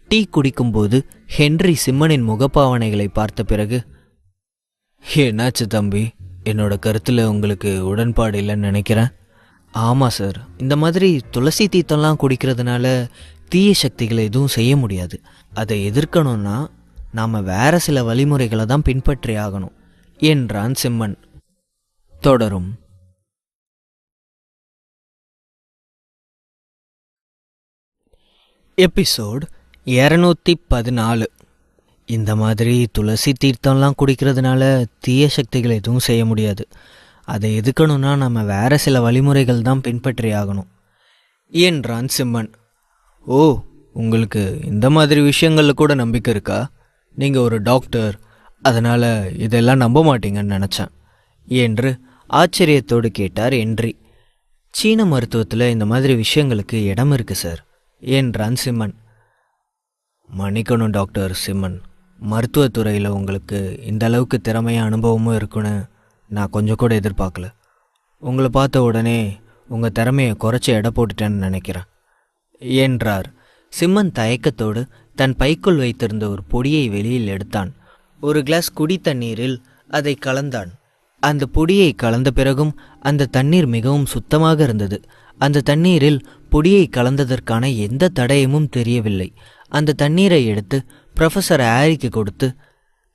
டீ குடிக்கும்போது ஹென்றி சிம்மனின் முகப்பாவனைகளை பார்த்த பிறகு, என்னாச்சு தம்பி? என்னோட கருத்தில் உங்களுக்கு உடன்பாடு இல்லைன்னு நினைக்கிறேன். ஆமாம் சார், இந்த மாதிரி துளசி தீர்த்தம்லாம் குடிக்கிறதுனால தீய சக்திகளை எதுவும் செய்ய முடியாது. அதை எதிர்க்கணும்னா நாம் வேற சில வழிமுறைகளை தான் பின்பற்றி ஆகணும் என்றான் சிம்மன். தொடரும். எபிசோட் 214. இந்த மாதிரி துளசி தீர்த்தம்லாம் குடிக்கிறதுனால தீய சக்திகள் எதுவும் செய்ய முடியாது. அதை எதுக்கணும்னா நம்ம வேற சில வழிமுறைகள் தான் பின்பற்றி ஆகணும் என்றான் சிம்மன். ஓ, உங்களுக்கு இந்த மாதிரி விஷயங்களில் கூட நம்பிக்கை இருக்கா? நீங்கள் ஒரு டாக்டர், அதனால் இதெல்லாம் நம்ப மாட்டீங்கன்னு நினச்சேன் என்று ஆச்சரியத்தோடு கேட்டார் ஹென்றி. சீன மருத்துவத்தில் இந்த மாதிரி விஷயங்களுக்கு இடம் இருக்குது சார் என்றான் சிம்மன். மன்னிக்கணும் டாக்டர் சிம்மன், மருத்துவத்துறையில் உங்களுக்கு இந்த அளவுக்கு திறமையான அனுபவமும் இருக்குன்னு நான் கொஞ்சம் கூட எதிர்பார்க்கல. உங்களை பார்த்த உடனே உங்கள் திறமையை குறைச்சி எடை போட்டுட்டேன்னு நினைக்கிறேன் என்றார். சிம்மன் தயக்கத்தோடு தன் பைக்குள் வைத்திருந்த ஒரு பொடியை வெளியில் எடுத்தான். ஒரு கிளாஸ் குடி தண்ணீரில் அதை கலந்தான். அந்த பொடியை கலந்த பிறகும் அந்த தண்ணீர் மிகவும் சுத்தமாக இருந்தது. அந்த தண்ணீரில் பொடியை கலந்ததற்கான எந்த தடயமும் தெரியவில்லை. அந்த தண்ணீரை எடுத்து ப்ரொஃபஸர் ஹாரிக்கு கொடுத்து,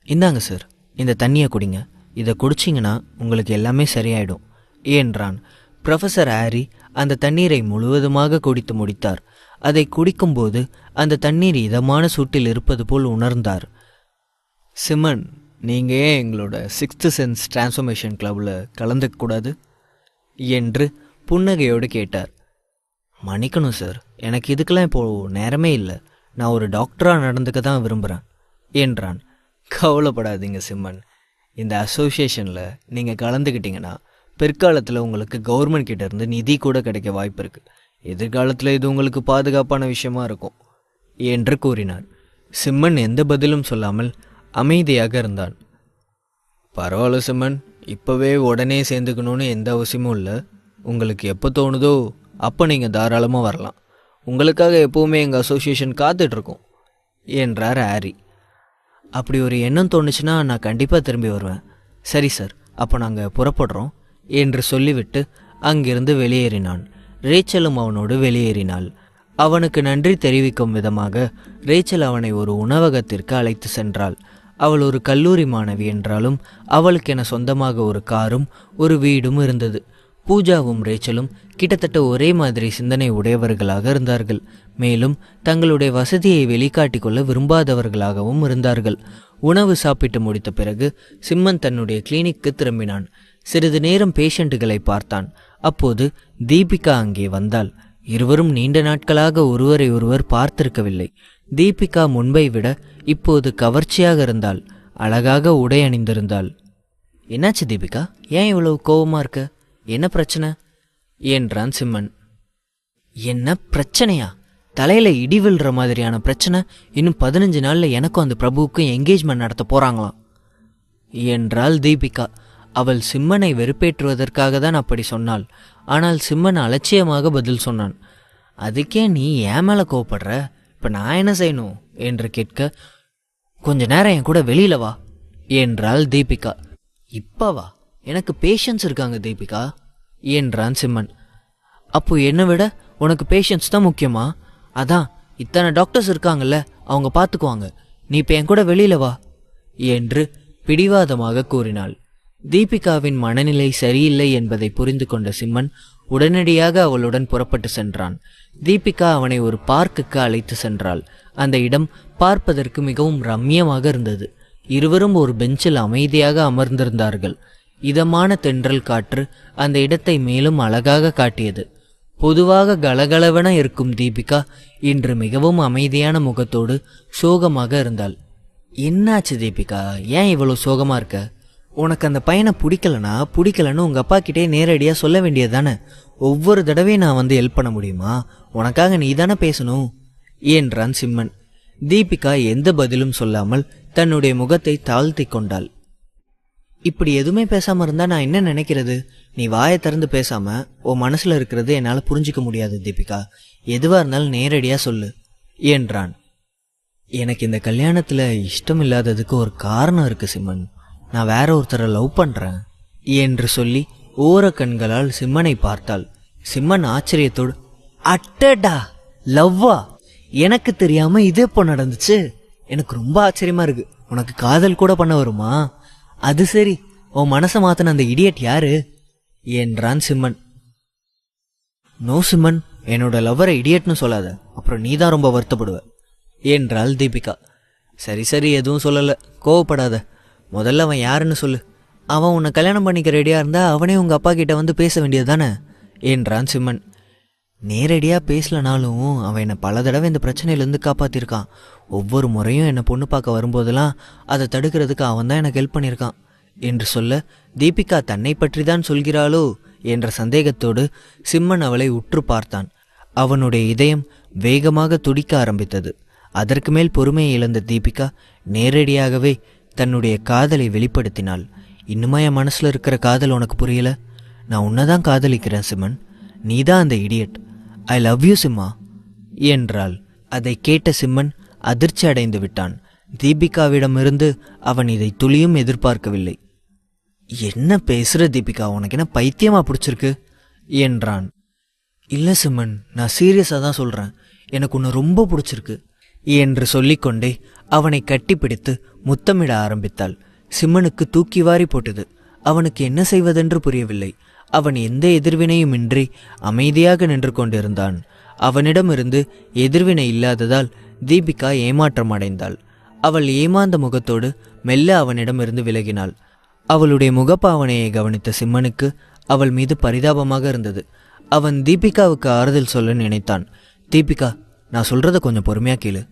இந்தாங்க சார், இந்த தண்ணியை குடிங்க. இதை குடிச்சிங்கன்னா உங்களுக்கு எல்லாமே சரியாயிடும் என்றான். ப்ரொஃபஸர் ஹாரி அந்த தண்ணீரை முழுவதுமாக குடித்து முடித்தார். அதை குடிக்கும்போது அந்த தண்ணீர் இதமான சூட்டில் இருப்பது போல் உணர்ந்தார். சிம்மன், நீங்கள் ஏன் எங்களோட 6th சென்ஸ் டிரான்ஸ்ஃபர்மேஷன் கிளப்பில் கலந்துக்கூடாது என்று புன்னகையோடு கேட்டார். மன்னிக்கணும் சார், எனக்கு இதுக்கெல்லாம் இப்போது நேரமே இல்லை. நான் ஒரு டாக்டராக நடந்துக்க தான் விரும்புகிறேன் என்றான். கவலைப்படாதீங்க சிம்மன், இந்த அசோசியேஷனில் நீங்கள் கலந்துக்கிட்டீங்கன்னா பிற்காலத்தில் உங்களுக்கு கவர்மெண்ட் கிட்டேருந்து நிதி கூட கிடைக்க வாய்ப்பு இருக்குது. எதிர்காலத்தில் இது உங்களுக்கு பாதுகாப்பான விஷயமா இருக்கும் என்று கூறினார். சிம்மன் எந்த பதிலும் சொல்லாமல் அமைதியாக இருந்தான். பரவாயில்ல சிம்மன், இப்போவே உடனே சேர்ந்துக்கணுன்னு எந்த அவசியமும் இல்லை. உங்களுக்கு எப்போ தோணுதோ அப்போ நீங்கள் தாராளமாக வரலாம். உங்களுக்காக எப்போவுமே எங்கள் அசோசியேஷன் காத்துட்ருக்கோம் என்றார் ஹாரி. அப்படி ஒரு எண்ணம் தோணுச்சுன்னா நான் கண்டிப்பாக திரும்பி வருவேன். சரி சார், அப்போ நாங்கள் புறப்படுறோம் என்று சொல்லிவிட்டு அங்கிருந்து வெளியேறினான். ரேச்சலும் அவனோடு வெளியேறினாள். அவனுக்கு நன்றி தெரிவிக்கும் விதமாக ரேச்சல் அவனை ஒரு உணவகத்திற்கு அழைத்து சென்றாள். அவள் ஒரு கல்லூரி மாணவி என்றாலும் அவளுக்கென சொந்தமாக ஒரு காரும் ஒரு வீடும் இருந்தது. பூஜாவும் ரேச்சலும் கிட்டத்தட்ட ஒரே மாதிரி சிந்தனை உடையவர்களாக இருந்தார்கள். மேலும் தங்களுடைய வசதியை வெளிக்காட்டிக் கொள்ள விரும்பாதவர்களாகவும் இருந்தார்கள். உணவு சாப்பிட்டு முடித்த பிறகு சிம்மன் தன்னுடைய கிளினிக்கு திரும்பினான். சிறிது நேரம் பேஷண்ட்டுகளை பார்த்தான். அப்போது தீபிகா அங்கே வந்தாள். இருவரும் நீண்ட நாட்களாக ஒருவரை ஒருவர் பார்த்திருக்கவில்லை. தீபிகா முன்பை விட இப்போது கவர்ச்சியாக இருந்தாள். அழகாக உடை அணிந்திருந்தாள். என்னாச்சு தீபிகா, ஏன் இவ்வளவு கோபமாக இருக்க? என்ன பிரச்சனை என்றான் சிம்மன். என்ன பிரச்சனையா? தலையில இடி விழுற மாதிரியான பிரச்சனை. இன்னும் 15 நாள்ல எனக்கும் அந்த பிரபுவுக்கும் என்கேஜ்மெண்ட் நடத்த போறாங்களாம் என்றாள் தீபிகா. அவள் சிம்மனை வெறுப்பேற்றுவதற்காக தான் அப்படி சொன்னாள். ஆனால் சிம்மன் அலட்சியமாக பதில் சொன்னான். அதுக்கே நீ ஏன் மேல கோவப்படுற? இப்ப நான் என்ன செய்யணும் என்று கேட்க, கொஞ்ச நேரம் என் கூட வெளியில வா என்றாள் தீபிகா. இப்பவா? எனக்கு பேஷன்ஸ் இருக்காங்க தீபிகா என்றான் சிம்மன். அப்போ என்னை விட உனக்கு பேஷன்ஸ் தான் முக்கியமா? அதான் இத்தனை டாக்டர்ஸ் இருக்காங்கல்ல, அவங்க பார்த்துக்குவாங்க. நீ இப்போ என் கூட வெளியில வா என்று பிடிவாதமாக கூறினாள். தீபிகாவின் மனநிலை சரியில்லை என்பதை புரிந்து கொண்ட சிம்மன் உடனடியாக அவளுடன் புறப்பட்டு சென்றான். தீபிகா அவனை ஒரு பார்க்குக்கு அழைத்து சென்றாள். அந்த இடம் பார்ப்பதற்கு மிகவும் ரம்மியமாக இருந்தது. இருவரும் ஒரு பெஞ்சில் அமைதியாக அமர்ந்திருந்தார்கள். இதமான தென்றல் காற்று அந்த இடத்தை மேலும் அழகாக காட்டியது. பொதுவாக கலகலவென இருக்கும் தீபிகா இன்று மிகவும் அமைதியான முகத்தோடு சோகமாக இருந்தாள். என்னாச்சு தீபிகா, ஏன் இவ்வளோ சோகமாக இருக்க? உனக்கு அந்த பையனை பிடிக்கலன்னு உங்கள் அப்பா கிட்டே நேரடியாக சொல்ல வேண்டியது தானே? ஒவ்வொரு தடவையும் நான் வந்து ஹெல்ப் பண்ண முடியுமா? உனக்காக நீ தானே பேசணும் என்றான் சிம்மன். தீபிகா எந்த பதிலும் சொல்லாமல் தன்னுடைய முகத்தை தாழ்த்தி கொண்டாள். இப்படி எதுவுமே பேசாமல் இருந்தால் நான் என்ன நினைக்கிறது? நீ வாயை திறந்து பேசாம உன் மனசில் இருக்கிறது என்னால் புரிஞ்சிக்க முடியாது தீபிகா. எதுவாக இருந்தாலும் நேரடியாக சொல்லு என்றான். எனக்கு இந்த கல்யாணத்தில் இஷ்டம் இல்லாததுக்கு ஒரு காரணம் இருக்கு சிம்மன். நான் வேற ஒருத்தரை லவ் பண்ணுறேன் என்று சொல்லி ஓர கண்களால் சிம்மனை பார்த்தாள். சிம்மன் ஆச்சரியத்தோடு, அட்டடா, லவ்வா? எனக்கு தெரியாம இது எப்போ நடந்துச்சு? எனக்கு ரொம்ப ஆச்சரியமா இருக்கு. உனக்கு காதல் கூட பண்ண வருமா? அது சரி, உன் மனசை மாத்தின அந்த இடியட் யாரு என்றான் சிம்மன். நோ சிம்மன், என்னோட லவ்வரை இடியட்னு சொல்லாத, அப்புறம் நீ தான் ரொம்ப வருத்தப்படுவ என்றாள் தீபிகா. சரி சரி, எதுவும் சொல்லலை, கோவப்படாத. முதல்ல அவன் யாருன்னு சொல்லு. அவன் உன்னை கல்யாணம் பண்ணிக்க ரெடியாக இருந்தா அவனே உங்கள் அப்பா கிட்ட வந்து பேச வேண்டியது தானே என்றான் சிம்மன். நேரடியாக பேசலனாலும் அவன் என்னை பல தடவை இந்த பிரச்சனையிலேருந்து காப்பாற்றிருக்கான். ஒவ்வொரு முறையும் என்னை பொண்ணு பார்க்க வரும்போதெல்லாம் அதை தடுக்கிறதுக்கு அவன் தான் எனக்கு ஹெல்ப் பண்ணியிருக்கான் என்று சொல்ல, தீபிகா தன்னை பற்றி தான் சொல்கிறாளோ என்ற சந்தேகத்தோடு சிம்மன் அவளை உற்று பார்த்தான். அவனுடைய இதயம் வேகமாக துடிக்க ஆரம்பித்தது. அதற்கு மேல் பொறுமையை இழந்த தீபிகா நேரடியாகவே தன்னுடைய காதலை வெளிப்படுத்தினாள். இன்னுமா என் மனசில் இருக்கிற காதல் உனக்கு புரியல? நான் உன்னை தான் காதலிக்கிறேன் சிம்மன். நீ தான் அந்த idiot. I love you Simha என்றாள். அதை கேட்ட சிம்மன் அதிர்ச்சி அடைந்து விட்டான். தீபிகாவிடமிருந்து அவன் இதை துளியும் எதிர்பார்க்கவில்லை. என்ன பேசுற தீபிகா, உனக்கு என்ன பைத்தியமா பிடிச்சிருக்கு என்றான். இல்லை சிம்மன், நான் சீரியஸாக தான் சொல்கிறேன். எனக்கு உன்னை ரொம்ப பிடிச்சிருக்கு என்று சொல்லிக்கொண்டே அவனை கட்டிப்பிடித்து முத்தமிட ஆரம்பித்தாள். சிம்மனுக்கு தூக்கி வாரி போட்டது. அவனுக்கு என்ன செய்வதென்று புரியவில்லை. அவன் எந்த எதிர்வினையும் இன்றி அமைதியாக நின்று கொண்டிருந்தான். அவனிடமிருந்து எதிர்வினை இல்லாததால் தீபிகா ஏமாற்றம் அடைந்தாள். அவள் ஏமாந்த முகத்தோடு மெல்ல அவனிடமிருந்து விலகினாள். அவளுடைய முகப்பாவனையை கவனித்த சிம்மனுக்கு அவள் மீது பரிதாபமாக இருந்தது. அவன் தீபிகாவுக்கு ஆறுதல் சொல்ல நினைத்தான். தீபிகா, நான் சொல்றத கொஞ்சம் பொறுமையா கேளு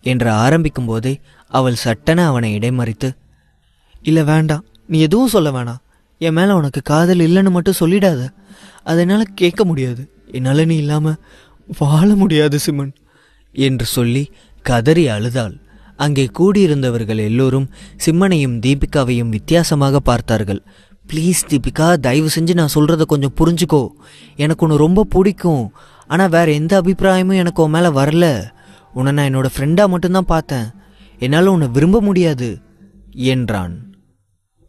என்று ஆரம்பிக்கும் போதே அவள் சட்டென அவனை இடைமறித்து, இல்லை வேண்டாம், நீ எதுவும் சொல்ல வேணாம். என் மேலே உனக்கு காதல் இல்லைன்னு மட்டும் சொல்லிடாத. அதனால் கேட்க முடியாது. என்னால் நீ இல்லாமல் வாழ முடியாது சிம்மன் என்று சொல்லி கதறி அழுதாள். அங்கே கூடியிருந்தவர்கள் எல்லோரும் சிம்மனையும் தீபிகாவையும் வித்தியாசமாக பார்த்தார்கள். ப்ளீஸ் தீபிகா, தயவு செஞ்சு நான் சொல்கிறத கொஞ்சம் புரிஞ்சுக்கோ. எனக்கு உன்னை ரொம்ப பிடிக்கும். ஆனால் வேறு எந்த அபிப்பிராயமும் எனக்கு உன் மேலே வரல. உன்னை நான் என்னோடய ஃப்ரெண்டாக மட்டும்தான் பார்த்தேன். என்னால் உன்னை விரும்ப முடியாது என்றான்.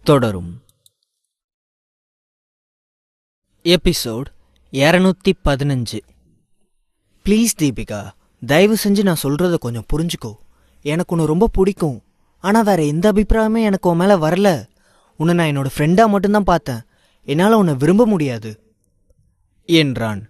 தொடரும். எபிசோட் 215. ப்ளீஸ் தீபிகா, தயவு செஞ்சு நான் சொல்கிறத கொஞ்சம் புரிஞ்சுக்கோ. எனக்கு உன்னை ரொம்ப பிடிக்கும். ஆனால் வேறு எந்த அபிப்பிராயமும் எனக்கு உன் மேலே வரல. உன்னை நான் என்னோடய ஃப்ரெண்டாக மட்டும்தான் பார்த்தேன். என்னால் உன்னை விரும்ப முடியாது என்றான்.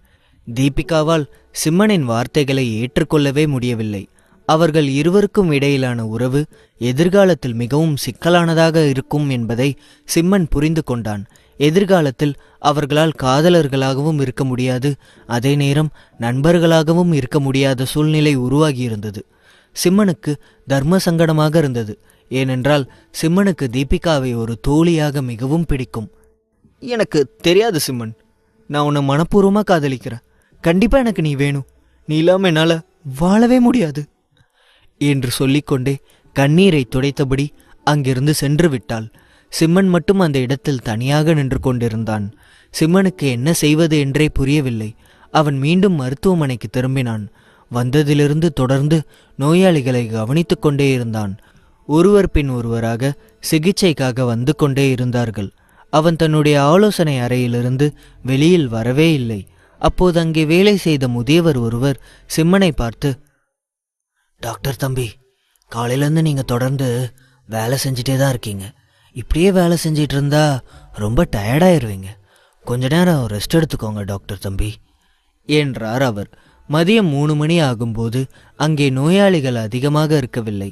தீபிகாவால் சிம்மனின் வார்த்தைகளை ஏற்றுக்கொள்ளவே முடியவில்லை. அவர்கள் இருவருக்கும் இடையிலான உறவு எதிர்காலத்தில் மிகவும் சிக்கலானதாக இருக்கும் என்பதை சிம்மன் புரிந்து கொண்டான். எதிர்காலத்தில் அவர்களால் காதலர்களாகவும் இருக்க முடியாது, அதே நேரம் நண்பர்களாகவும் இருக்க முடியாத சூழ்நிலை உருவாகியிருந்தது. சிம்மனுக்கு தர்ம சங்கடமாக இருந்தது. ஏனென்றால் சிம்மனுக்கு தீபிகாவை ஒரு தோழியாக மிகவும் பிடிக்கும். எனக்கு தெரியாது சிம்மன், நான் உன்னை மனப்பூர்வமாக காதலிக்கிறேன். கண்டிப்பாக எனக்கு நீ வேணும். நீ இல்லாமல் என்னால் வாழவே முடியாது என்று சொல்லிக்கொண்டே கண்ணீரை துடைத்தபடி அங்கிருந்து சென்று விட்டாள். சிம்மன் மட்டும் அந்த இடத்தில் தனியாக நின்று கொண்டிருந்தான். சிம்மனுக்கு என்ன செய்வது என்றே புரியவில்லை. அவன் மீண்டும் மருத்துவமனைக்கு திரும்பினான். வந்ததிலிருந்து தொடர்ந்து நோயாளிகளை கவனித்து கொண்டே இருந்தான். ஒருவர் பின் ஒருவராக சிகிச்சைக்காக வந்து கொண்டே இருந்தார்கள். அவன் தன்னுடைய ஆலோசனை அறையிலிருந்து வெளியில் வரவே இல்லை. அப்போது அங்கே வேலை செய்த முதியவர் ஒருவர் சிம்மனை பார்த்து, டாக்டர் தம்பி, காலையிலேருந்து நீங்கள் தொடர்ந்து வேலை செஞ்சிட்டே தான் இருக்கீங்க. இப்படியே வேலை செஞ்சிட்டு இருந்தா ரொம்ப டயர்டாயிருவீங்க. கொஞ்ச நேரம் ரெஸ்ட் எடுத்துக்கோங்க டாக்டர் தம்பி என்றார் அவர். மதியம் 3 மணி ஆகும்போது அங்கே நோயாளிகள் அதிகமாக இருக்கவில்லை.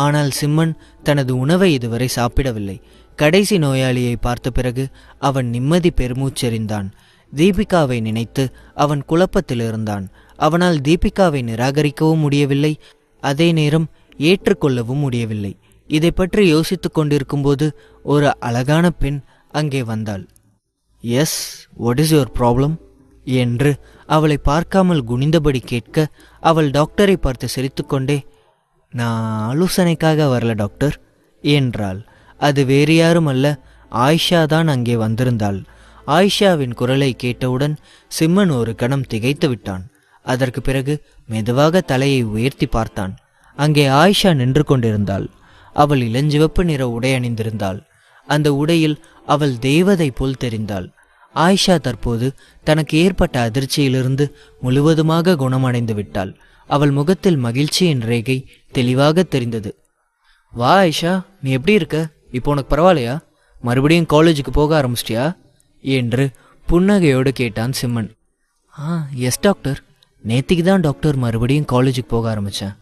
ஆனால் சிம்மன் தனது உணவை இதுவரை சாப்பிடவில்லை. கடைசி நோயாளியை பார்த்த பிறகு அவன் நிம்மதி பெருமூச்செறிந்தான். தீபிகாவை நினைத்து அவன் குழப்பத்தில் இருந்தான். அவனால் தீபிகாவை நிராகரிக்கவும் முடியவில்லை, அதே நேரம் ஏற்றுக்கொள்ளவும் முடியவில்லை. இதை பற்றி யோசித்து கொண்டிருக்கும்போது ஒரு அழகான பெண் அங்கே வந்தாள். Yes, what is your problem என்று அவளை பார்க்காமல் குனிந்தபடி கேட்க, அவள் டாக்டரை பார்த்து சிரித்துக்கொண்டே, நான் ஆலோசனைக்காக வரல டாக்டர் என்றாள். அது வேறு யாரும் அல்ல, ஆயிஷா தான் அங்கே வந்திருந்தாள். ஆயிஷாவின் குரலை கேட்டவுடன் சிம்மன் ஒரு கணம் திகைத்து விட்டான். அதற்கு பிறகு மெதுவாக தலையை உயர்த்தி பார்த்தான். அங்கே ஆயிஷா நின்று கொண்டிருந்தாள். அவள் இளஞ்சிவப்பு நிற உடை அணிந்திருந்தாள். அந்த உடையில் அவள் தேவதை போல் தெரிந்தாள். ஆயிஷா தற்போது தனக்கு ஏற்பட்ட அதிர்ச்சியிலிருந்து முழுவதுமாக குணமடைந்து விட்டாள். அவள் முகத்தில் மகிழ்ச்சியின் ரேகை தெளிவாக தெரிந்தது. வா ஆயிஷா, நீ எப்படி இருக்க? இப்போ உனக்கு பரவாயில்லையா? மறுபடியும் காலேஜுக்கு போக ஆரம்பிச்சிட்டியா என்று புன்னகையோடு கேட்டான் சிம்மன். எஸ் டாக்டர், நேத்திக்கு தான் டாக்டர் மறுபடியும் காலேஜுக்கு போக ஆரம்பித்தேன்.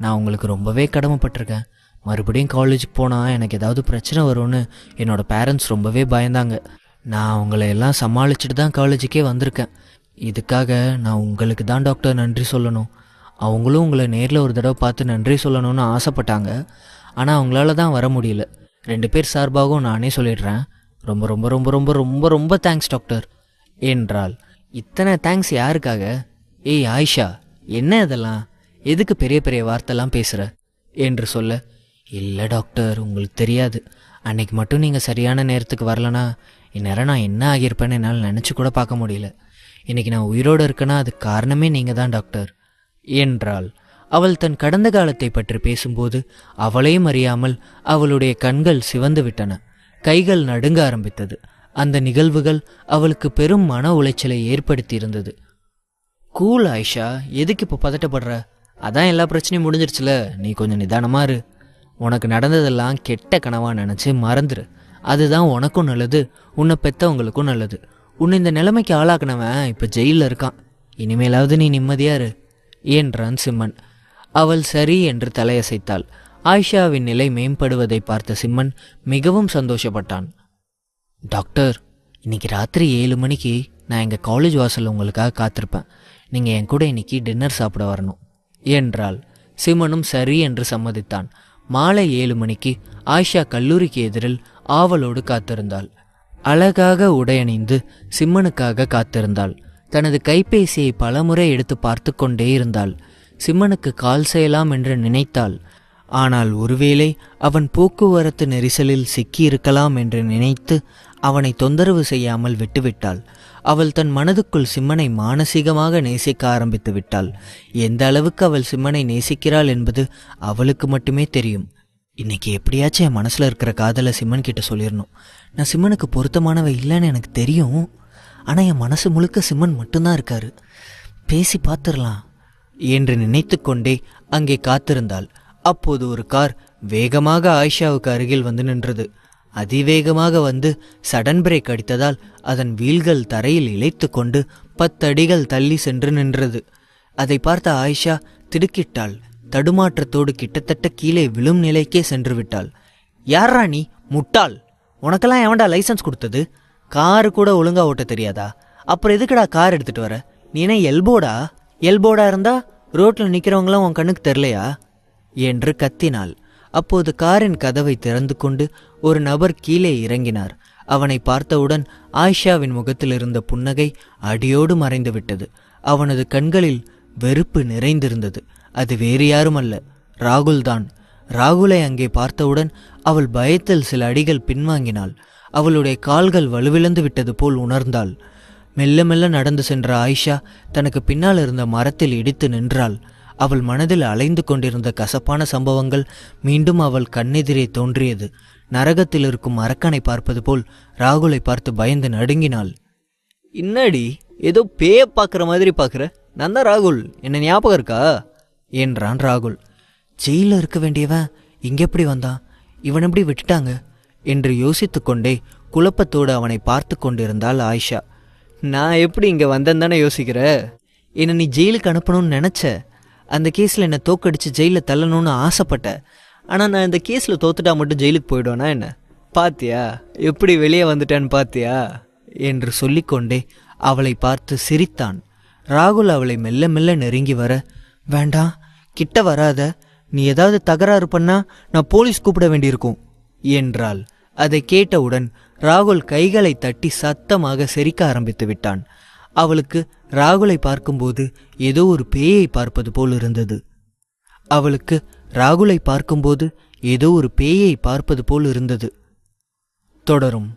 நான் உங்களுக்கு ரொம்பவே கடமைப்பட்டிருக்கேன். மறுபடியும் காலேஜுக்கு போனால் எனக்கு ஏதாவது பிரச்சனை வரும்னு என்னோடய பேரண்ட்ஸ் ரொம்பவே பயந்தாங்க. நான் அவங்கள எல்லாம் சமாளிச்சுட்டு தான் காலேஜுக்கே வந்திருக்கேன். இதுக்காக நான் உங்களுக்கு தான் டாக்டர் நன்றி சொல்லணும். அவங்களும் உங்களை நேரில் ஒரு தடவை பார்த்து நன்றி சொல்லணும்னு ஆசைப்பட்டாங்க. ஆனால் அவங்களால தான் வர முடியல. 2 பேர் சார்பாகவும் நானே சொல்லிடுறேன். ரொம்ப ரொம்ப ரொம்ப ரொம்ப ரொம்ப ரொம்ப தேங்க்ஸ் டாக்டர் என்றாள். இத்தனை தேங்க்ஸ் யாருக்காக? ஏய் ஆயிஷா, என்ன இதெல்லாம்? எதுக்கு பெரிய பெரிய வார்த்தைலாம் பேசுகிற என்று சொல்ல, இல்லை டாக்டர், உங்களுக்கு தெரியாது. அன்னைக்கு மட்டும் நீங்கள் சரியான நேரத்துக்கு வரலனா இந்நேரம் நான் என்ன ஆகியிருப்பேன்னு என்னால் நினச்சி கூட பார்க்க முடியல. இன்றைக்கி நான் உயிரோடு இருக்கேன்னா அதுக்கு காரணமே நீங்கள் தான் டாக்டர் என்றாள். அவள் தன் கடந்த காலத்தை பற்றி பேசும்போது அவளையும் அறியாமல் அவளுடைய கண்கள் சிவந்து விட்டன. கைகள் நடுங்க ஆரம்பித்தது. அந்த நிகழ்வுகள் அவளுக்கு பெரும் மன உளைச்சலை ஏற்படுத்தி இருந்தது. கூல் ஆயிஷா, எதுக்கு இப்போ பதட்டப்படுற? அதான் எல்லா பிரச்சனையும் முடிஞ்சிருச்சுல, நீ கொஞ்சம் நிதானமாக இரு. உனக்கு நடந்ததெல்லாம் கெட்ட கனவா நினச்சி மறந்துரு. அதுதான் உனக்கும் நல்லது, உன்னை பெற்றவங்களுக்கும் நல்லது. உன்னை இந்த நிலைமைக்கு ஆளாக்குனவன் இப்போ ஜெயிலில் இருக்கான். இனிமேலாவது நீ நிம்மதியாக இரு என்றான் சிம்மன். அவள் சரி என்று தலையசைத்தாள். ஆயிஷாவின் நிலை மேம்படுவதை பார்த்த சிம்மன் மிகவும் சந்தோஷப்பட்டான். டாக்டர், இன்னைக்கு ராத்திரி 7 மணிக்கு நான் எங்கள் காலேஜ் வாசலில் உங்களுக்காக காத்திருப்பேன். நீங்கள் என் கூட இன்னைக்கு டின்னர் சாப்பிட வரணும் என்றாள். சிம்மனும் சரி என்று சம்மதித்தான். மாலை 7 மணிக்கு ஆயிஷா கல்லூரிக்கு எதிரில் ஆவலோடு காத்திருந்தாள். அழகாக உடையணிந்து சிம்மனுக்காக காத்திருந்தாள். தனது கைபேசியை பலமுறை எடுத்து பார்த்து கொண்டே இருந்தாள். சிம்மனுக்கு கால் செய்யலாம் என்று நினைத்தாள். ஆனால் ஒருவேளை அவன் போக்குவரத்து நெரிசலில் சிக்கியிருக்கலாம் என்று நினைத்து அவனை தொந்தரவு செய்யாமல் விட்டுவிட்டாள். அவள் தன் மனதுக்குள் சிம்மனை மானசீகமாக நேசிக்க ஆரம்பித்து விட்டாள். எந்த அளவுக்கு அவள் சிம்மனை நேசிக்கிறாள் என்பது அவளுக்கு மட்டுமே தெரியும். இன்னைக்கு எப்படியாச்சும் என் மனசில் இருக்கிற காதலை சிம்மன் கிட்ட சொல்லிடணும். நான் சிம்மனுக்கு பொருத்தமானவ இல்லைன்னு எனக்கு தெரியும். ஆனால் என் மனசு முழுக்க சிம்மன் மட்டும்தான் இருக்காரு. பேசி பார்த்துடலாம் என்று நினைத்து கொண்டே அங்கே காத்திருந்தாள். அப்போது ஒரு கார் வேகமாக ஆயிஷாவுக்கு அருகில் வந்து நின்றது. அதிவேகமாக வந்து சடன் பிரேக் அடித்ததால் அதன் வீல்கள் தரையில் இழைத்து கொண்டு 10 அடிகள் தள்ளி சென்று நின்றது. அதை பார்த்த ஆயிஷா திடுக்கிட்டாள். தடுமாற்றத்தோடு கிட்டத்தட்ட கீழே விழும் நிலைக்கே சென்று விட்டாள். யாரா நீ முட்டாள்? உனக்கெல்லாம் எவன்டா லைசன்ஸ் கொடுத்தது? காரு கூட ஒழுங்கா ஓட்ட தெரியாதா? அப்புறம் எதுக்குடா கார் எடுத்துட்டு வர? நீ என்ன எல்போடா இருந்தா ரோட்டில் நிற்கிறவங்களாம் உன் கண்ணுக்கு தெரிலையா என்று கத்தினாள். அப்போது காரின் கதவை திறந்து கொண்டு ஒரு நபர் கீழே இறங்கினார். அவனை பார்த்தவுடன் ஆயிஷாவின் முகத்தில் இருந்த புன்னகை அடியோடு மறைந்து விட்டது. அவனது கண்களில் வெறுப்பு நிறைந்திருந்தது. அது வேறு யாரும் அல்ல, ராகுல் தான். ராகுலை அங்கே பார்த்தவுடன் அவள் பயத்தில் சில அடிகள் பின்வாங்கினாள். அவளுடைய கால்கள் வலுவிழந்து விட்டது போல் உணர்ந்தாள். மெல்ல மெல்ல நடந்து சென்ற ஆயிஷா தனக்கு பின்னால் இருந்த மரத்தில் இடித்து நின்றாள். அவள் மனதில் அலைந்து கொண்டிருந்த கசப்பான சம்பவங்கள் மீண்டும் அவள் கண்ணெதிரே தோன்றியது. நரகத்தில் இருக்கும் அரக்கனை பார்ப்பது போல் ராகுலை பார்த்து பயந்து நடுங்கினாள். இன்னடி ஏதோ பேய பார்க்குற மாதிரி பார்க்குற? நான் தான் ராகுல், என்ன ஞாபகம் இருக்கா என்றான் ராகுல். ஜெயிலில் இருக்க வேண்டியவன் இங்கே எப்படி வந்தான்? இவன் எப்படி விட்டுட்டாங்க என்று யோசித்து கொண்டே குழப்பத்தோடு அவனை பார்த்து கொண்டிருந்தாள் ஆயிஷா. நான் எப்படி இங்கே வந்தேன்னு தானே யோசிக்கிற? என்னை நீ ஜெயிலுக்கு அனுப்பணும்னு நினச்ச. அந்த கேஸில் என்னை தோக்கடித்து ஜெயிலில் தள்ளணும்னு ஆசைப்பட்ட. ஆனால் நான் இந்த கேஸில் தோத்துட்டா மட்டும் ஜெயிலுக்கு போயிடுவேனா என்ன? பாத்தியா எப்படி வெளியே வந்துட்டேன்னு பாத்தியா என்று சொல்லிக்கொண்டே அவளை பார்த்து சிரித்தான். ராகுல் அவளை மெல்ல மெல்ல நெருங்கி வர, வேண்டாம் கிட்ட வராத, நீ ஏதாவது தகராறு பண்ணா நான் போலீஸ் கூப்பிட வேண்டியிருக்கும் என்றாள். அதை கேட்டவுடன் ராகுல் கைகளை தட்டி சத்தமாக சிரிக்க ஆரம்பித்து விட்டான். அவளுக்கு ராகுலை பார்க்கும்போது ஏதோ ஒரு பேயை பார்ப்பது போல் இருந்தது. தொடரும்.